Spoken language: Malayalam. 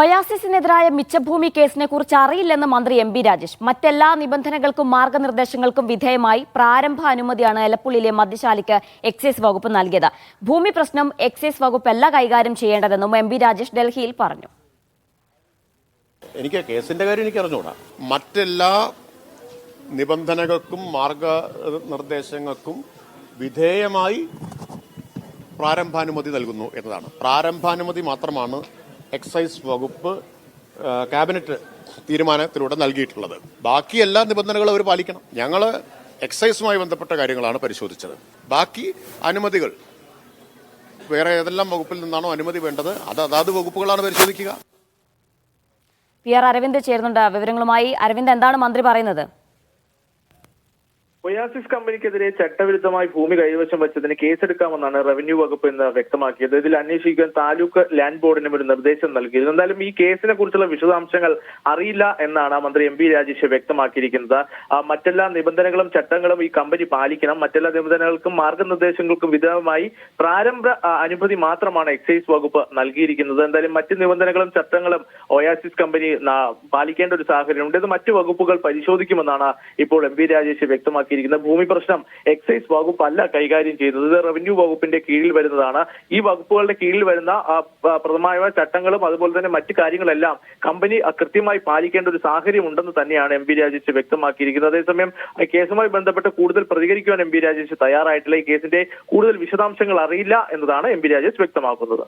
ഒയാസിസിനെതിരായ മിച്ചഭൂമി കേസിനെ കുറിച്ച് അറിയില്ലെന്ന് മന്ത്രി എം.ബി. രാജേഷ്. മറ്റെല്ലാ നിബന്ധനകൾക്കും മാർഗനിർദ്ദേശങ്ങൾക്കും വിധേയമായി പ്രാരംഭ അനുമതിയാണ് എലപ്പുള്ളിയിലെ മദ്യശാലയ്ക്ക് എക്സൈസ് വകുപ്പ് നൽകിയത്. ഭൂമി പ്രശ്നം എക്സൈസ് വകുപ്പല്ല കൈകാര്യം ചെയ്യേണ്ടതെന്നും എം.ബി. രാജേഷ് ഡൽഹിയിൽ പറഞ്ഞു. എനിക്ക് കേസിന്റെ കാര്യം എനിക്ക് അറിഞ്ഞുകൂടാ. മറ്റെല്ലാ നിബന്ധനകൾക്കും മാർഗനിർദ്ദേശങ്ങൾക്കും വിധേയമായി പ്രാരംഭാനുമതി നൽകുന്നു എന്നതാണ്. പ്രാരംഭാനുമതി മാത്രമാണ് എക്സൈസ് വകുപ്പ് ക്യാബിനറ്റ് തീരുമാനത്തിലൂടെ നൽകിയിട്ടുള്ളത്. ബാക്കി എല്ലാ നിബന്ധനകളും അവർ പാലിക്കണം. ഞങ്ങൾ എക്സൈസുമായി ബന്ധപ്പെട്ട കാര്യങ്ങളാണ് പരിശോധിച്ചത്. ബാക്കി അനുമതികൾ വേറെ ഏതെല്ലാം വകുപ്പിൽ നിന്നാണോ അനുമതി വേണ്ടത് അത് അതാത് വകുപ്പുകളാണ് പരിശോധിക്കുക. പി.ആർ. അരവിന്ദ് ചേരുന്നുണ്ട് വിവരങ്ങളുമായി. അരവിന്ദ്, എന്താണ് മന്ത്രി പറയുന്നത്? ഒയാസിസ് കമ്പനിക്കെതിരെ ചട്ടവിരുദ്ധമായി ഭൂമി കൈവശം വെച്ചതിന് കേസെടുക്കാമെന്നാണ് റവന്യൂ വകുപ്പ് ഇന്ന് വ്യക്തമാക്കിയത്. ഇതിൽ അന്വേഷിക്കാൻ താലൂക്ക് ലാൻഡ് ബോർഡിനും ഒരു നിർദ്ദേശം നൽകിയിരുന്നു. എന്തായാലും ഈ കേസിനെ കുറിച്ചുള്ള വിശദാംശങ്ങൾ അറിയില്ല എന്നാണ് മന്ത്രി എം.ബി. രാജേഷ് വ്യക്തമാക്കിയിരിക്കുന്നത്. മറ്റെല്ലാ നിബന്ധനകളും ചട്ടങ്ങളും ഈ കമ്പനി പാലിക്കണം. മറ്റെല്ലാ നിബന്ധനകൾക്കും മാർഗനിർദ്ദേശങ്ങൾക്കും വിധേയമായി പ്രാരംഭ അനുമതി മാത്രമാണ് എക്സൈസ് വകുപ്പ് നൽകിയിരിക്കുന്നത്. എന്തായാലും മറ്റ് നിബന്ധനകളും ചട്ടങ്ങളും ഒയാസിസ് കമ്പനി പാലിക്കേണ്ട ഒരു സാഹചര്യമുണ്ട്. ഇത് മറ്റു വകുപ്പുകൾ പരിശോധിക്കുമെന്നാണ് ഇപ്പോൾ എം.ബി. രാജേഷ് വ്യക്തമാക്കി. ഭൂമി പ്രശ്നം എക്സൈസ് വകുപ്പ് അല്ല കൈകാര്യം ചെയ്തത്. ഇത് റവന്യൂ വകുപ്പിന്റെ കീഴിൽ വരുന്നതാണ്. ഈ വകുപ്പുകളുടെ കീഴിൽ വരുന്ന പ്രധാനമായ ചട്ടങ്ങളും അതുപോലെ തന്നെ മറ്റു കാര്യങ്ങളെല്ലാം കമ്പനി കൃത്യമായി പാലിക്കേണ്ട ഒരു സാഹചര്യം ഉണ്ടെന്ന് തന്നെയാണ് എം.ബി. രാജേഷ് വ്യക്തമാക്കിയിരിക്കുന്നത്. അതേസമയം കേസുമായി ബന്ധപ്പെട്ട് കൂടുതൽ പ്രതികരിക്കുവാൻ എം.ബി. രാജേഷ് തയ്യാറായിട്ടില്ല. ഈ കേസിന്റെ കൂടുതൽ വിശദാംശങ്ങൾ അറിയില്ല എന്നതാണ് എം.ബി. രാജേഷ് വ്യക്തമാക്കുന്നത്.